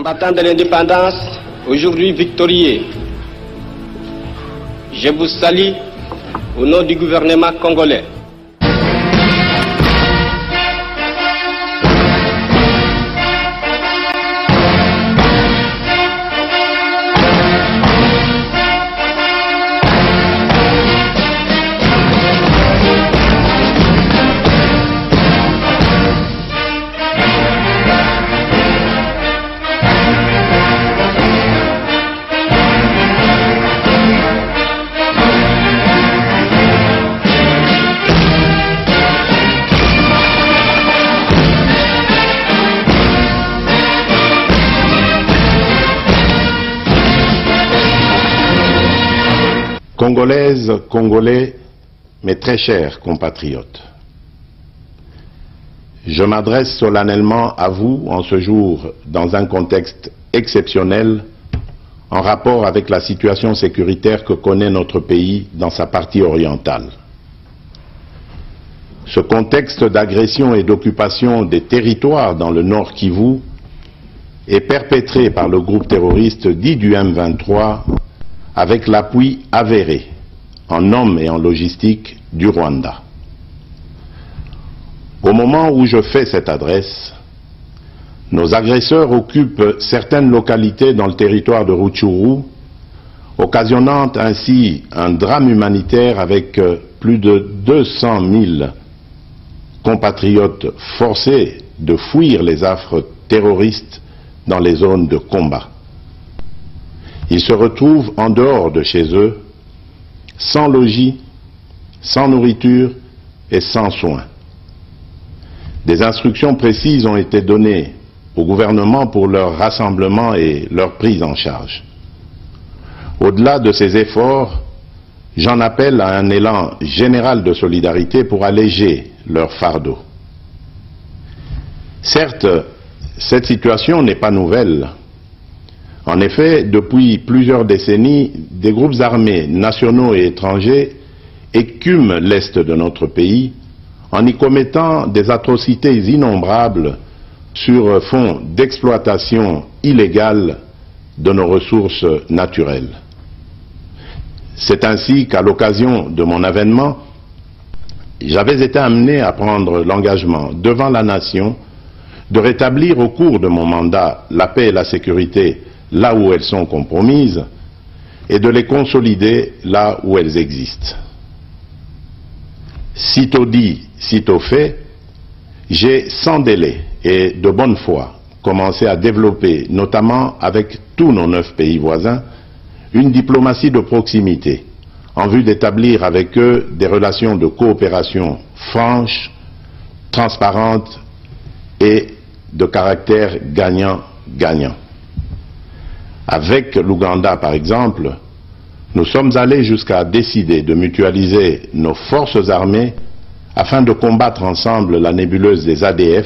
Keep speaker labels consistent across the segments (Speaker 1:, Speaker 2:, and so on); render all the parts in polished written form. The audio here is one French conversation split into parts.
Speaker 1: Combattants de l'indépendance, aujourd'hui victorieux, je vous salue au nom du gouvernement congolais.
Speaker 2: Congolaises, Congolais, mes très chers compatriotes, je m'adresse solennellement à vous en ce jour dans un contexte exceptionnel en rapport avec la situation sécuritaire que connaît notre pays dans sa partie orientale. Ce contexte d'agression et d'occupation des territoires dans le Nord Kivu est perpétré par le groupe terroriste dit du M23 avec l'appui avéré en hommes et en logistique du Rwanda. Au moment où je fais cette adresse, nos agresseurs occupent certaines localités dans le territoire de Rutshuru, occasionnant ainsi un drame humanitaire avec plus de 200 000 compatriotes forcés de fuir les affres terroristes dans les zones de combat. Ils se retrouvent en dehors de chez eux, sans logis, sans nourriture et sans soins. Des instructions précises ont été données au gouvernement pour leur rassemblement et leur prise en charge. Au-delà de ces efforts, j'en appelle à un élan général de solidarité pour alléger leur fardeau. Certes, cette situation n'est pas nouvelle. En effet, depuis plusieurs décennies, des groupes armés nationaux et étrangers écument l'est de notre pays en y commettant des atrocités innombrables sur fond d'exploitation illégale de nos ressources naturelles. C'est ainsi qu'à l'occasion de mon avènement, j'avais été amené à prendre l'engagement devant la nation de rétablir au cours de mon mandat la paix et la sécurité là où elles sont compromises et de les consolider là où elles existent. Sitôt dit, sitôt fait, j'ai sans délai et de bonne foi commencé à développer, notamment avec tous nos 9 pays voisins, une diplomatie de proximité en vue d'établir avec eux des relations de coopération franches, transparentes et de caractère gagnant-gagnant. Avec l'Ouganda, par exemple, nous sommes allés jusqu'à décider de mutualiser nos forces armées afin de combattre ensemble la nébuleuse des ADF,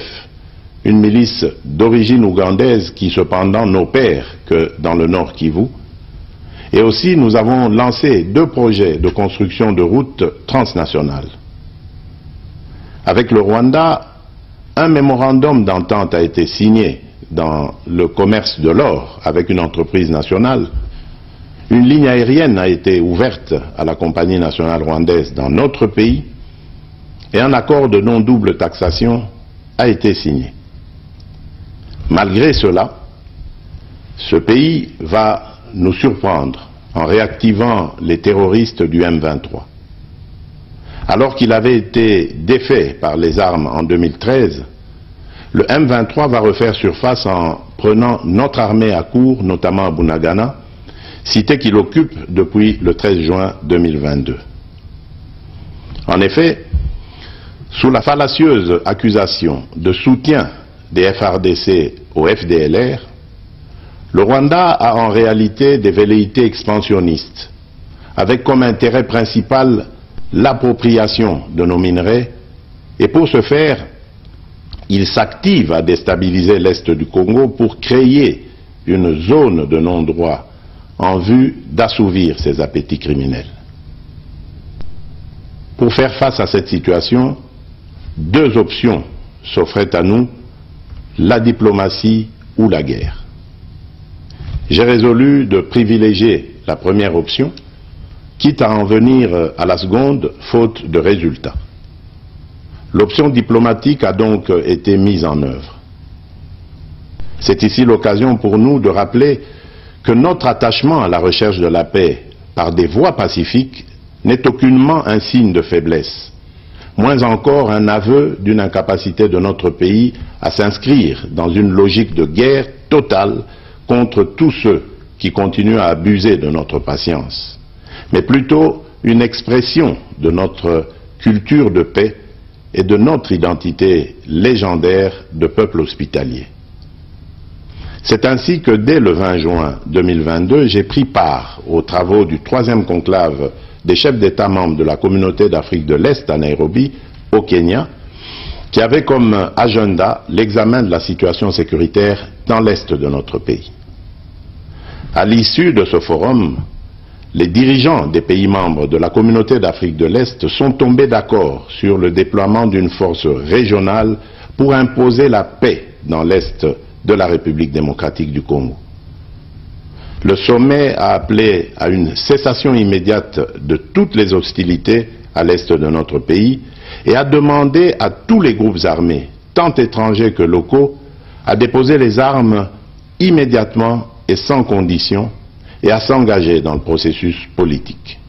Speaker 2: une milice d'origine ougandaise qui cependant n'opère que dans le Nord Kivu. Et aussi, nous avons lancé 2 projets de construction de routes transnationales. Avec le Rwanda, un mémorandum d'entente a été signé dans le commerce de l'or avec une entreprise nationale. Une ligne aérienne a été ouverte à la compagnie nationale rwandaise dans notre pays et un accord de non-double taxation a été signé. Malgré cela, ce pays va nous surprendre en réactivant les terroristes du M23. Alors qu'il avait été défait par les armes en 2013, le M23 va refaire surface en prenant notre armée à court, notamment à Bunagana, cité qu'il occupe depuis le 13 juin 2022. En effet, sous la fallacieuse accusation de soutien des FARDC au FDLR, le Rwanda a en réalité des velléités expansionnistes, avec comme intérêt principal l'appropriation de nos minerais, et pour ce faire, il s'active à déstabiliser l'Est du Congo pour créer une zone de non-droit en vue d'assouvir ses appétits criminels. Pour faire face à cette situation, 2 options s'offraient à nous, la diplomatie ou la guerre. j'ai résolu de privilégier la première option, quitte à en venir à la seconde, faute de résultats. L'option diplomatique a donc été mise en œuvre. C'est ici l'occasion pour nous de rappeler que notre attachement à la recherche de la paix par des voies pacifiques n'est aucunement un signe de faiblesse, moins encore un aveu d'une incapacité de notre pays à s'inscrire dans une logique de guerre totale contre tous ceux qui continuent à abuser de notre patience, mais plutôt une expression de notre culture de paix et de notre identité légendaire de peuple hospitalier. C'est ainsi que dès le 20 juin 2022, j'ai pris part aux travaux du 3e conclave des chefs d'État membres de la Communauté d'Afrique de l'Est à Nairobi, au Kenya, qui avait comme agenda l'examen de la situation sécuritaire dans l'Est de notre pays. À l'issue de ce forum, les dirigeants des pays membres de la Communauté d'Afrique de l'Est sont tombés d'accord sur le déploiement d'une force régionale pour imposer la paix dans l'Est de la République démocratique du Congo. Le sommet a appelé à une cessation immédiate de toutes les hostilités à l'est de notre pays et a demandé à tous les groupes armés, tant étrangers que locaux, à déposer les armes immédiatement et sans condition et à s'engager dans le processus politique.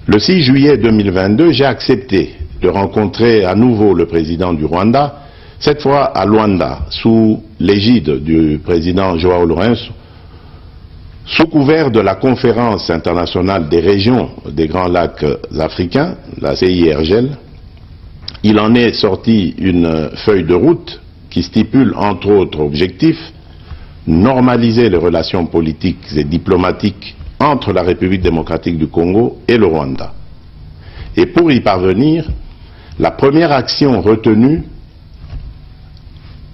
Speaker 2: Le 6 juillet 2022, j'ai accepté de rencontrer à nouveau le président du Rwanda, cette fois à Luanda, sous l'égide du président Joao Lourenço, sous couvert de la Conférence internationale des régions des Grands Lacs africains, la CIRGL. Il en est sorti une feuille de route qui stipule entre autres objectifs normaliser les relations politiques et diplomatiques entre la République démocratique du Congo et le Rwanda. Et pour y parvenir, la première action retenue,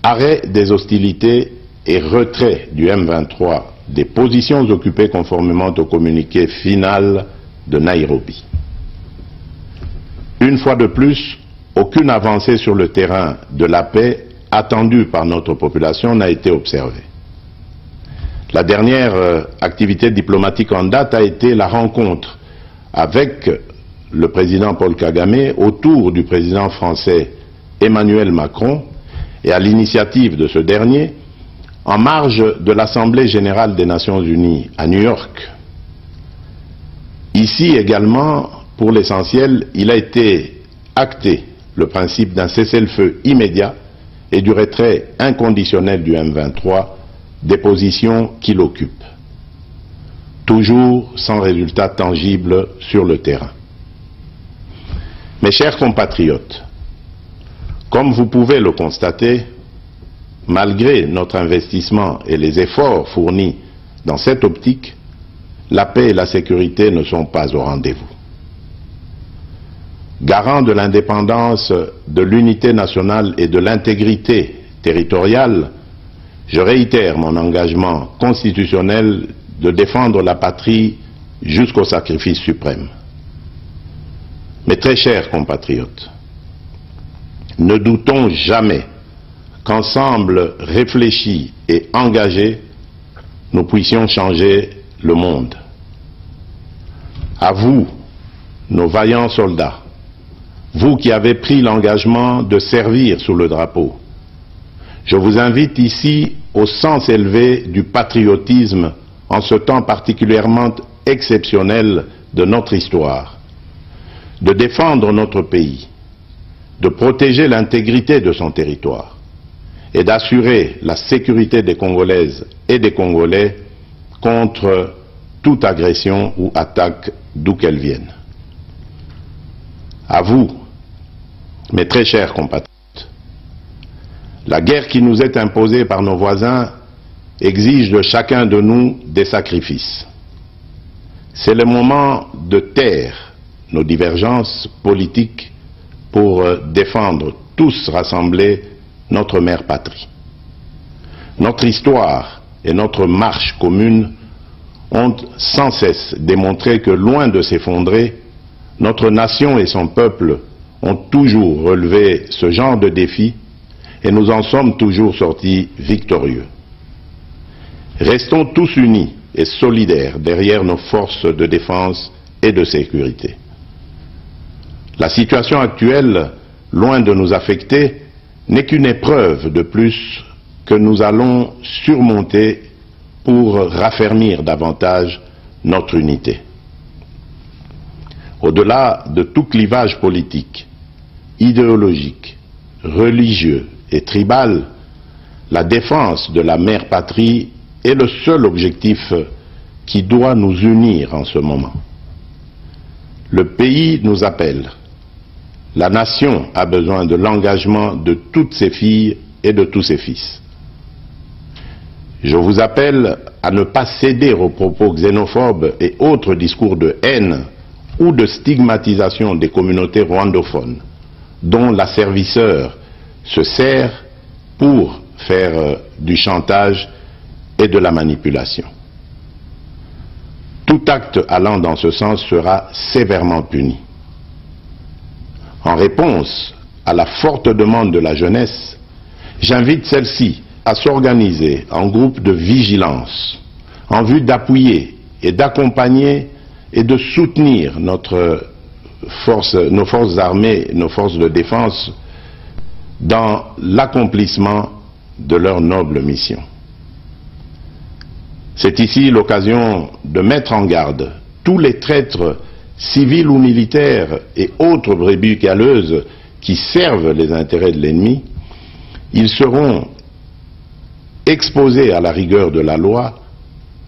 Speaker 2: arrêt des hostilités et retrait du M23 des positions occupées conformément au communiqué final de Nairobi. Une fois de plus, aucune avancée sur le terrain de la paix attendue par notre population n'a été observée. La dernière activité diplomatique en date a été la rencontre avec le président Paul Kagame autour du président français Emmanuel Macron et à l'initiative de ce dernier, en marge de l'Assemblée générale des Nations unies à New York. Ici également, pour l'essentiel, il a été acté le principe d'un cessez-le-feu immédiat et du retrait inconditionnel du M23 des positions qu'il occupe. Toujours sans résultat tangible sur le terrain. Mes chers compatriotes, comme vous pouvez le constater, malgré notre investissement et les efforts fournis dans cette optique, la paix et la sécurité ne sont pas au rendez-vous. Garant de l'indépendance, de l'unité nationale et de l'intégrité territoriale, je réitère mon engagement constitutionnel de défendre la patrie jusqu'au sacrifice suprême. Mes très chers compatriotes, ne doutons jamais qu'ensemble réfléchis et engagés, nous puissions changer le monde. À vous, nos vaillants soldats, vous qui avez pris l'engagement de servir sous le drapeau, je vous invite ici au sens élevé du patriotisme en ce temps particulièrement exceptionnel de notre histoire, de défendre notre pays, de protéger l'intégrité de son territoire et d'assurer la sécurité des Congolaises et des Congolais contre toute agression ou attaque d'où qu'elle vienne. À vous, mes très chers compatriotes, la guerre qui nous est imposée par nos voisins exige de chacun de nous des sacrifices. C'est le moment de taire nos divergences politiques pour défendre tous rassemblés notre mère patrie. Notre histoire et notre marche commune ont sans cesse démontré que loin de s'effondrer, notre nation et son peuple ont toujours relevé ce genre de défis et nous en sommes toujours sortis victorieux. Restons tous unis et solidaires derrière nos forces de défense et de sécurité. La situation actuelle, loin de nous affecter, n'est qu'une épreuve de plus que nous allons surmonter pour raffermir davantage notre unité. Au-delà de tout clivage politique, idéologique, religieux et tribal, la défense de la mère patrie est le seul objectif qui doit nous unir en ce moment. Le pays nous appelle. La nation a besoin de l'engagement de toutes ses filles et de tous ses fils. Je vous appelle à ne pas céder aux propos xénophobes et autres discours de haine ou de stigmatisation des communautés rwandophones, dont l'asservisseur se sert pour faire du chantage et de la manipulation. Tout acte allant dans ce sens sera sévèrement puni. En réponse à la forte demande de la jeunesse, j'invite celle-ci à s'organiser en groupe de vigilance en vue d'appuyer et d'accompagner et de soutenir nos forces armées, nos forces de défense dans l'accomplissement de leur noble mission. C'est ici l'occasion de mettre en garde tous les traîtres civils ou militaires et autres brebis galeuses qui servent les intérêts de l'ennemi. Ils seront exposés à la rigueur de la loi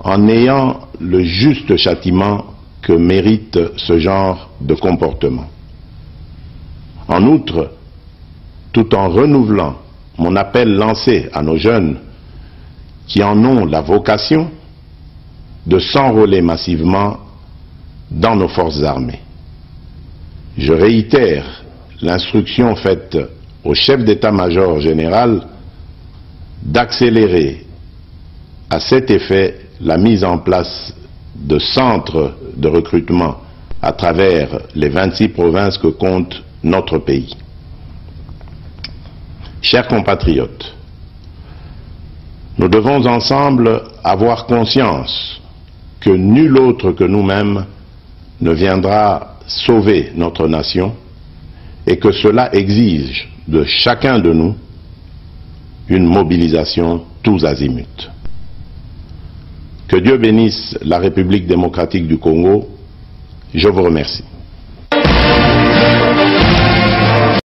Speaker 2: en ayant le juste châtiment que mérite ce genre de comportement. En outre, tout en renouvelant mon appel lancé à nos jeunes qui en ont la vocation de s'enrôler massivement dans nos forces armées. Je réitère l'instruction faite au chef d'état-major général d'accélérer à cet effet la mise en place de centres de recrutement à travers les 26 provinces que compte notre pays. Chers compatriotes, nous devons ensemble avoir conscience que nul autre que nous-mêmes ne viendra sauver notre nation et que cela exige de chacun de nous une mobilisation tous azimuts. Que Dieu bénisse la République démocratique du Congo. Je vous remercie.